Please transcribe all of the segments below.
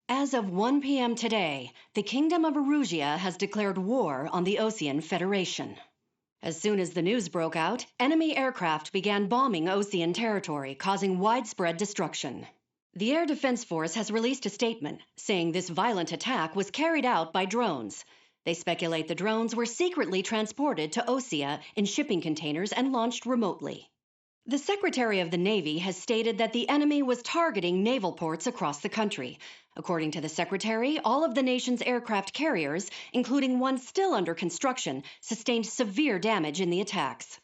As of 1 p.m. today, the Kingdom of Erusea has declared war on the Osean Federation. As soon as the news broke out, enemy aircraft began bombing Osean territory, causing widespread destruction. The Air Defense Force has released a statement saying this violent attack was carried out by drones. They speculate the drones were secretly transported to Osea in shipping containers and launched remotely. The Secretary of the Navy has stated that the enemy was targeting naval ports across the country. According to the Secretary, all of the nation's aircraft carriers, including one still under construction, sustained severe damage in the attacks.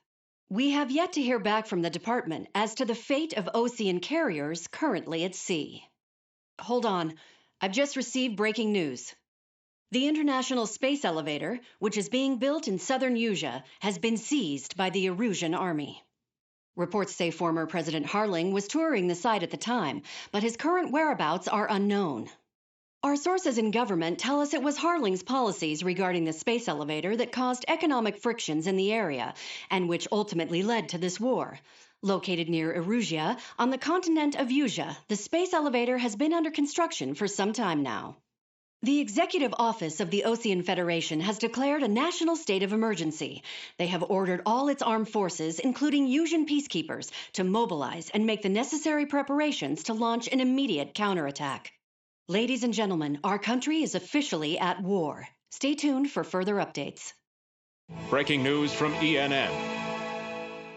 We have yet to hear back from the department as to the fate of Osean carriers currently at sea. Hold on, I've just received breaking news. The International Space Elevator, which is being built in southern Usea, has been seized by the Erusian army. Reports say former President Harling was touring the site at the time, but his current whereabouts are unknown. Our sources in government tell us it was Harling's policies regarding the space elevator that caused economic frictions in the area, and which ultimately led to this war. Located near Erusea, on the continent of Usea, the space elevator has been under construction for some time now. The Executive Office of the Osean Federation has declared a national state of emergency. They have ordered all its armed forces, including Usean peacekeepers, to mobilize and make the necessary preparations to launch an immediate counterattack. Ladies and gentlemen, our country is officially at war. Stay tuned for further updates. Breaking news from ENN.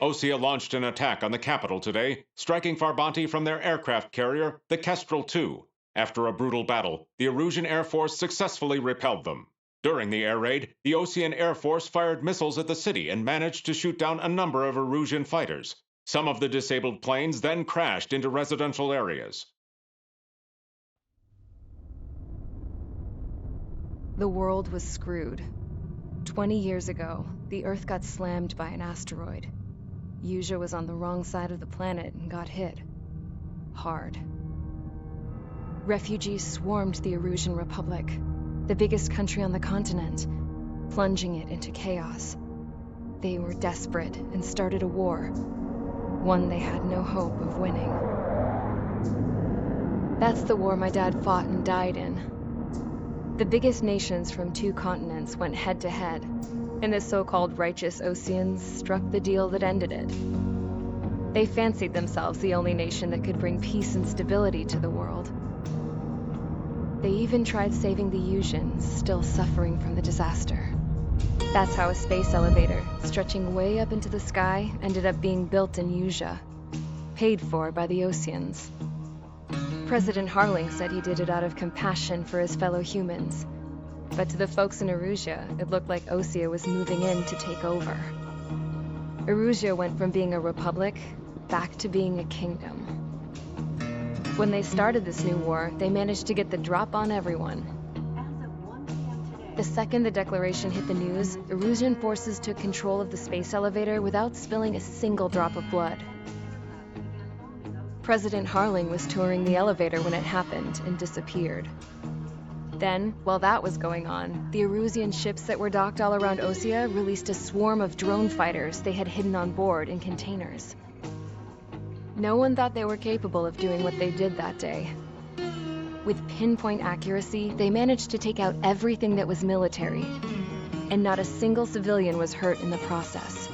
Osea launched an attack on the capital today, striking Farbanti from their aircraft carrier, the Kestrel II. After a brutal battle, the Erusian Air Force successfully repelled them. During the air raid, the Osean Air Force fired missiles at the city and managed to shoot down a number of Erusian fighters. Some of the disabled planes then crashed into residential areas. The world was screwed. 20 years ago, the Earth got slammed by an asteroid. Usea was on the wrong side of the planet and got hit. Hard. Refugees swarmed the Erusian Republic, the biggest country on the continent, plunging it into chaos. They were desperate and started a war, one they had no hope of winning. That's the war my dad fought and died in. The biggest nations from 2 continents went head-to-head, and the so-called righteous Oseans struck the deal that ended it. They fancied themselves the only nation that could bring peace and stability to the world. They even tried saving the Useans, still suffering from the disaster. That's how a space elevator, stretching way up into the sky, ended up being built in Usea, paid for by the Oseans. President Harling said he did it out of compassion for his fellow humans. But to the folks in Erusea, it looked like Osea was moving in to take over. Erusea went from being a republic back to being a kingdom. When they started this new war, they managed to get the drop on everyone. The second the declaration hit the news, Erusian forces took control of the space elevator without spilling a single drop of blood. President Harling was touring the elevator when it happened and disappeared. Then, while that was going on, the Erusian ships that were docked all around Osea released a swarm of drone fighters they had hidden on board in containers. No one thought they were capable of doing what they did that day. With pinpoint accuracy, they managed to take out everything that was military, and not a single civilian was hurt in the process.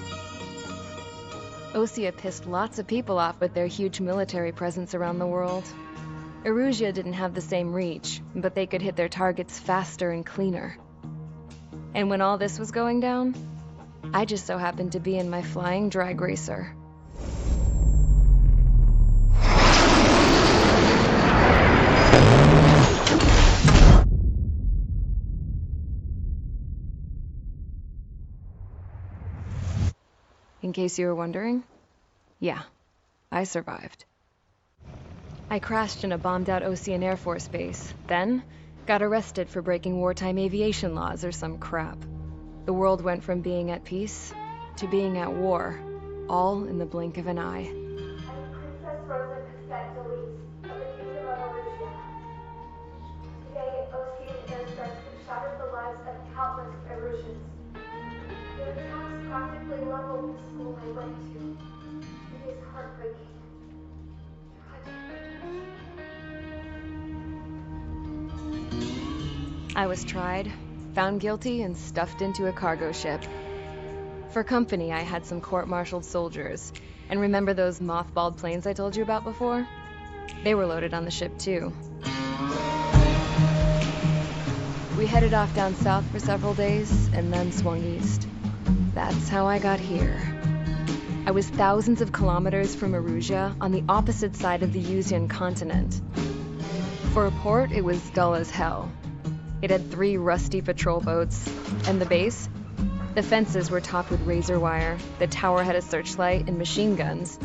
Osea pissed lots of people off with their huge military presence around the world. Erusea didn't have the same reach, but they could hit their targets faster and cleaner. And when all this was going down, I just so happened to be in my flying drag racer. In case you were wondering, yeah, I survived. I crashed in a bombed-out Osean Air Force base, then got arrested for breaking wartime aviation laws or some crap. The world went from being at peace to being at war, all in the blink of an eye. Today, Osean airstrikes have shattered the lives of countless Erusians. Their attacks practically leveled the school I went to. It is heartbreaking. I was tried, found guilty, and stuffed into a cargo ship. For company, I had some court-martialed soldiers. And remember those mothballed planes I told you about before? They were loaded on the ship, too. We headed off down south for several days, and then swung east. That's how I got here. I was thousands of kilometers from Erusea, on the opposite side of the Usean continent. For a port, it was dull as hell. It had 3 rusty patrol boats, and the base? The fences were topped with razor wire, the tower had a searchlight and machine guns,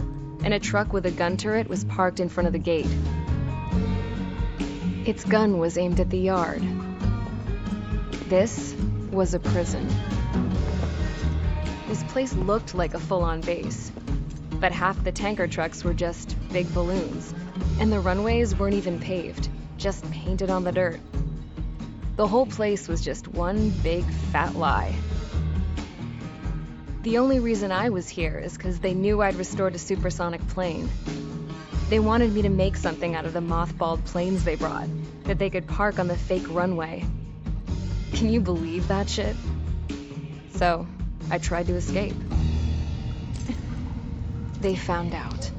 and a truck with a gun turret was parked in front of the gate. Its gun was aimed at the yard. This was a prison. This place looked like a full-on base, but half the tanker trucks were just big balloons, and the runways weren't even paved, just painted on the dirt. The whole place was just one big fat lie. The only reason I was here is because they knew I'd restored a supersonic plane. They wanted me to make something out of the mothballed planes they brought, that they could park on the fake runway. Can you believe that shit? So, I tried to escape. They found out,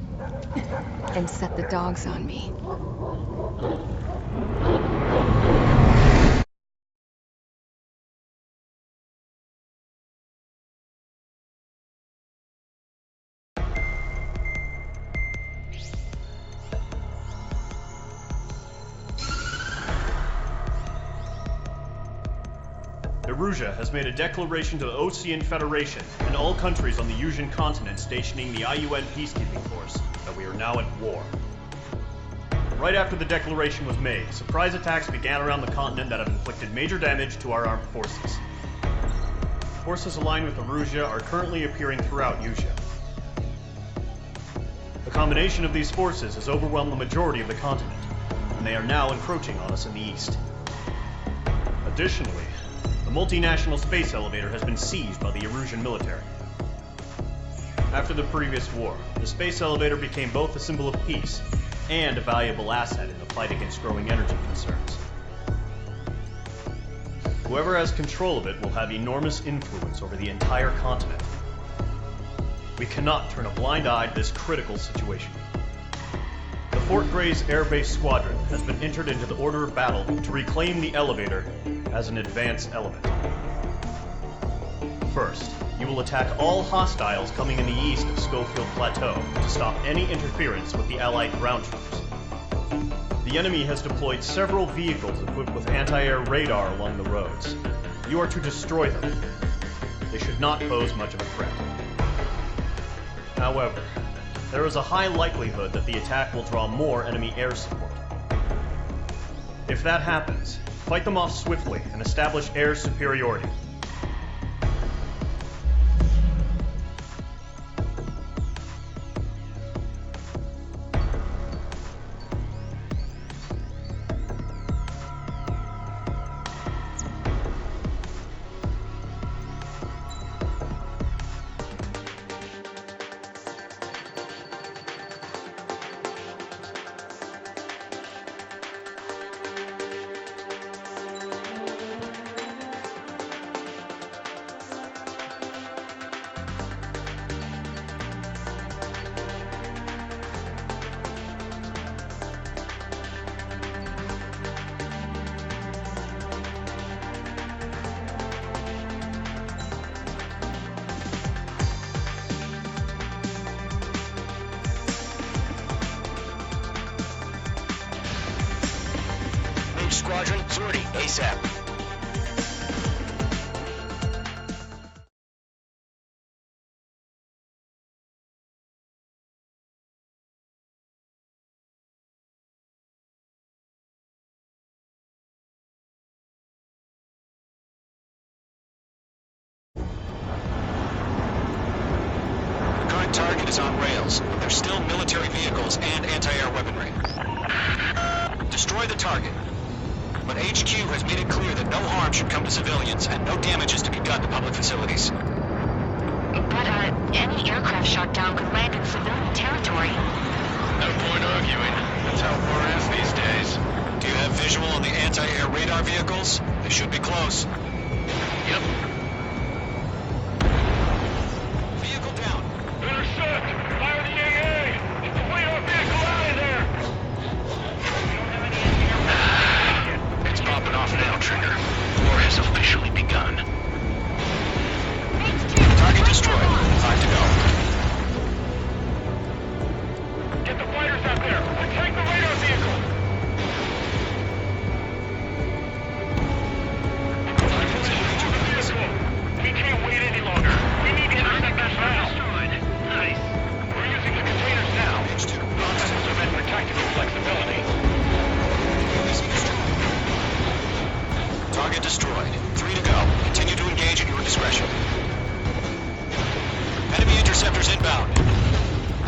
and set the dogs on me. Erusea has made a declaration to the Osean Federation and all countries on the Usean continent stationing the IUN peacekeeping force that we are now at war. Right after the declaration was made, surprise attacks began around the continent that have inflicted major damage to our armed forces. Forces aligned with Erusea are currently appearing throughout Usea. The combination of these forces has overwhelmed the majority of the continent, and they are now encroaching on us in the east. Additionally, the multinational space elevator has been seized by the Erusian military. After the previous war, the space elevator became both a symbol of peace and a valuable asset in the fight against growing energy concerns. Whoever has control of it will have enormous influence over the entire continent. We cannot turn a blind eye to this critical situation. The Fort Gray's Air Base Squadron has been entered into the order of battle to reclaim the elevator as an advance element. First, you will attack all hostiles coming in the east of Schofield Plateau to stop any interference with the Allied ground troops. The enemy has deployed several vehicles equipped with anti-air radar along the roads. You are to destroy them. They should not pose much of a threat. However, there is a high likelihood that the attack will draw more enemy air support. If that happens, fight them off swiftly and establish air superiority. Squadron, sortie ASAP. The current target is on rails, but there's still military vehicles and anti-air weaponry. Destroy the target. But HQ has made it clear that no harm should come to civilians and no damage is to be done to public facilities. But, any aircraft shot down could land in civilian territory. No point arguing. That's how war is these days. Do you have visual on the anti-air radar vehicles? They should be close. Yep. Vehicle down. Intercept! Fire the AA! Get the radar vehicle out of there! It's popping off now, Trigger. War has officially begun. Target destroyed. 5 to go. Get the fighters out there! Attack the radar vehicle! We can't wait any longer. We need to intercept that now. Nice. We're using the containers now. That's what's meant for tactical flexibility. Target destroyed. 3 to go. Continue to engage at your discretion. Enemy interceptors inbound.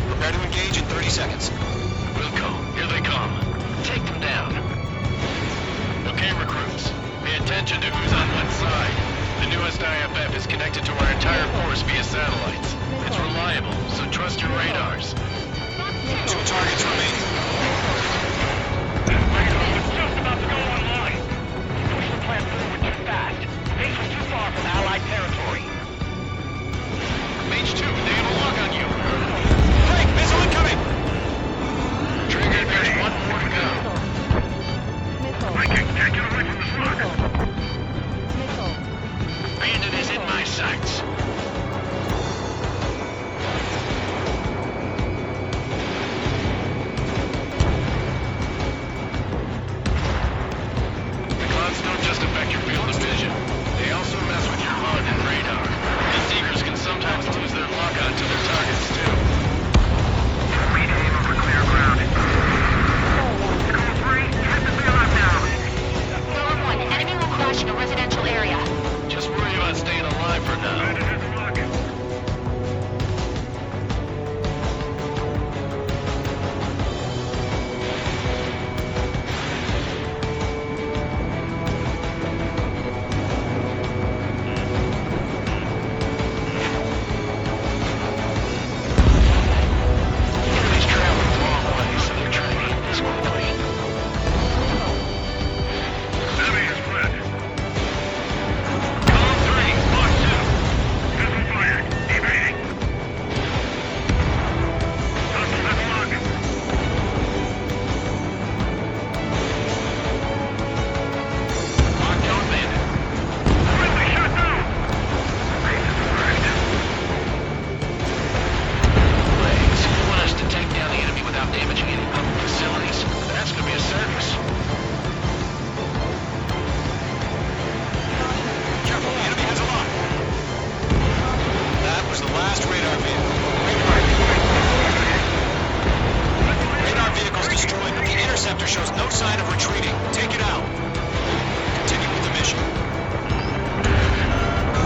Prepare to engage in 30 seconds. We'll go. Here they come. Take them down. Okay, recruits. Pay attention to who's on what side. The newest IFF is connected to our entire force via satellites. It's reliable, so trust your radars. 2 targets remaining. Radar is just about to go online. Push the plan forward too fast. Base was too far from Allied territory. Mage 2, they have a lock on you. Frank, missile incoming! Trigger, there's one more to go. Viking, can't get away from the slug. Bandit is in my sights. The clouds don't just affect your field of vision. They also mess with your HUD and radar. These eagers can sometimes lose their lock-on to their targets, too. We aim over clear ground. Call 3, hit the field now. Zone 1, enemy will crash in a residential area. Just worry about staying alive for now. Enemy's traveling the wrong way, so they're trying to hit this quickly. Enemy is fled. Call 3, Mark 2. Missile fired. Evading. Hostile headlock. Locked on bandit. Friendly shot down. Base is first. Legs, you want us to take down the enemy without damaging any public facilities? That's gonna be a circus. Careful, the enemy has a lock. That was the last radar vehicle. Radar vehicle's destroyed, but the interceptor shows no sign of retreating. Take it out. Continue with the mission.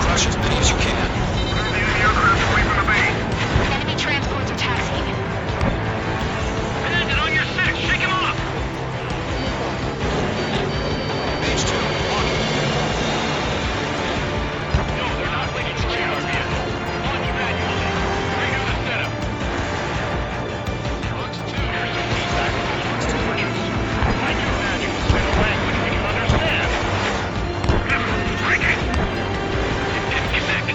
Crush as many as you can. Enemy transports are taxiing. Bandit on your 6, shake him off! Mage 2, walking. No, they're not linking the radar vehicle. Launch manually. Redo the setup. Looks 2, here's some feedback on those switches. I do manuals in a language we can understand. Break it. It didn't connect.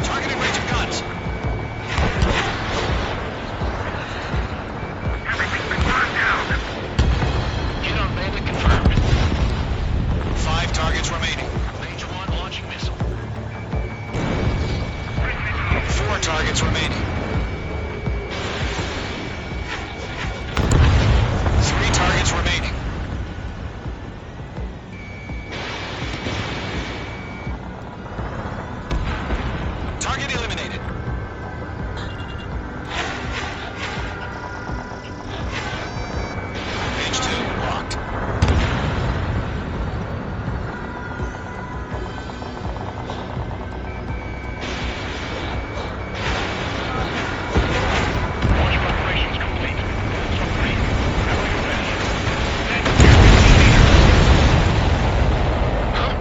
Targeting range of guns. Everything's been burned down. Get on bandit confirmed. 5 targets remaining. Mage 1 launching missile. 4 targets remaining. 3 targets remaining. Target eliminated. Mage 2 locked. Launch preparations complete. Sorpresa. Now you're ready. Huh?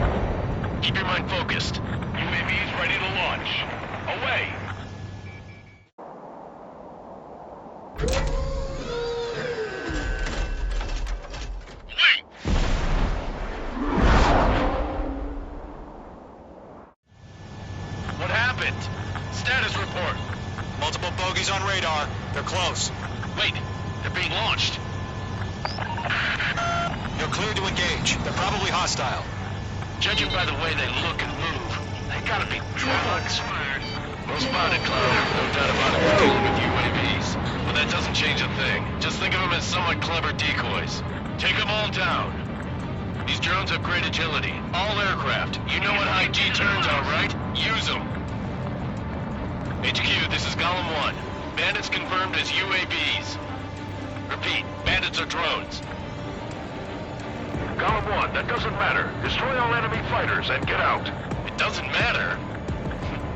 Keep your mind focused. UAV is ready to launch. Away. it. Status report. Multiple bogies on radar. They're close. Wait, they're being launched. You're cleared to engage. They're probably hostile. Judging by the way they look and move, they gotta be drugs. Well spotted, Cloud. No doubt about it. We're dealing with UAVs. But that doesn't change a thing. Just think of them as somewhat clever decoys. Take them all down. These drones have great agility. All aircraft. You know what high G turns are, right? Use them. HQ, this is Column 1. Bandits confirmed as UAVs. Repeat, bandits are drones. Column 1, that doesn't matter. Destroy all enemy fighters and get out. It doesn't matter?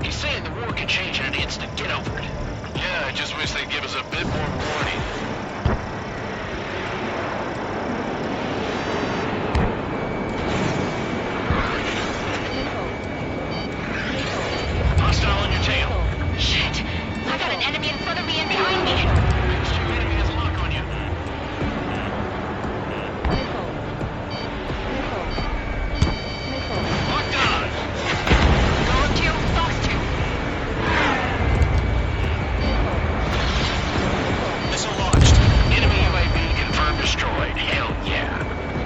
He's saying the war can change in an instant. Get over it. Yeah, I just wish they'd give us a bit more warning. Hostile on your tail. Shit! I got an enemy in front of me and behind me! Your enemy has a lock on you. Locked on. Going to, Fox 2. Missile launched. Enemy UAV confirmed destroyed. Hell yeah.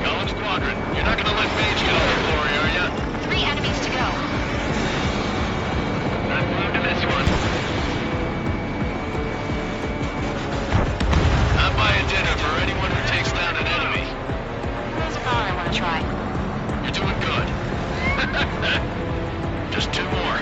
Column Squadron, you're not gonna let Mage get all the glory, are ya? 3 enemies to go. Not blue to this one. I'll buy a dinner for anyone who takes down an enemy. There's a bar I want to try. You're doing good. Just 2 more.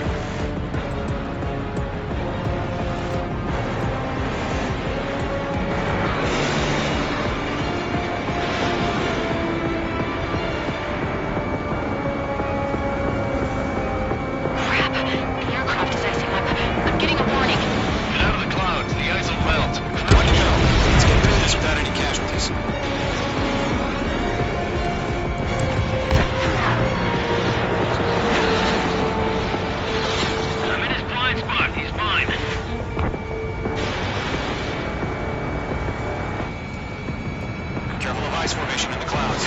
Crap! The aircraft is icing up. I'm getting a warning. Get out of the clouds. The ice will melt. Way to go. Let's get through this without any casualties. I'm in his blind spot. He's mine. Careful of ice formation in the clouds.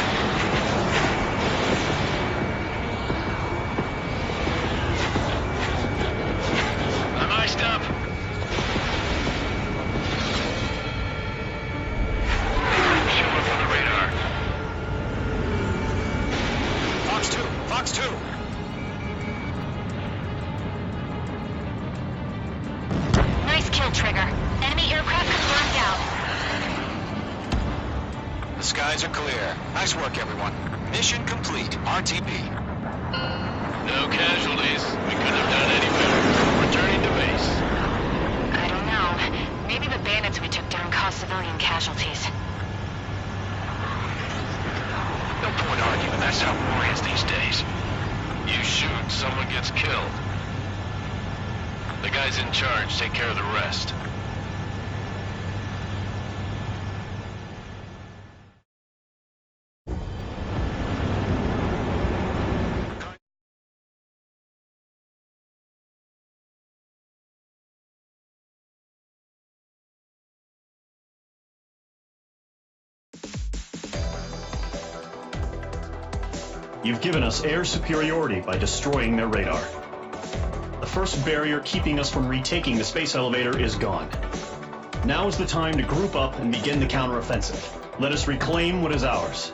I'm iced up. Show up on the radar. Fox 2. Fox 2. Nice kill, Trigger. Enemy aircraft confirmed down. The skies are clear. Nice work, everyone. Mission complete. RTB. No casualties. We couldn't have done any better. Returning to base. I don't know. Maybe the bandits we took down caused civilian casualties. No point arguing. That's how war is these days. You shoot, someone gets killed. The guys in charge take care of the rest. You've given us air superiority by destroying their radar. The first barrier keeping us from retaking the space elevator is gone. Now is the time to group up and begin the counteroffensive. Let us reclaim what is ours.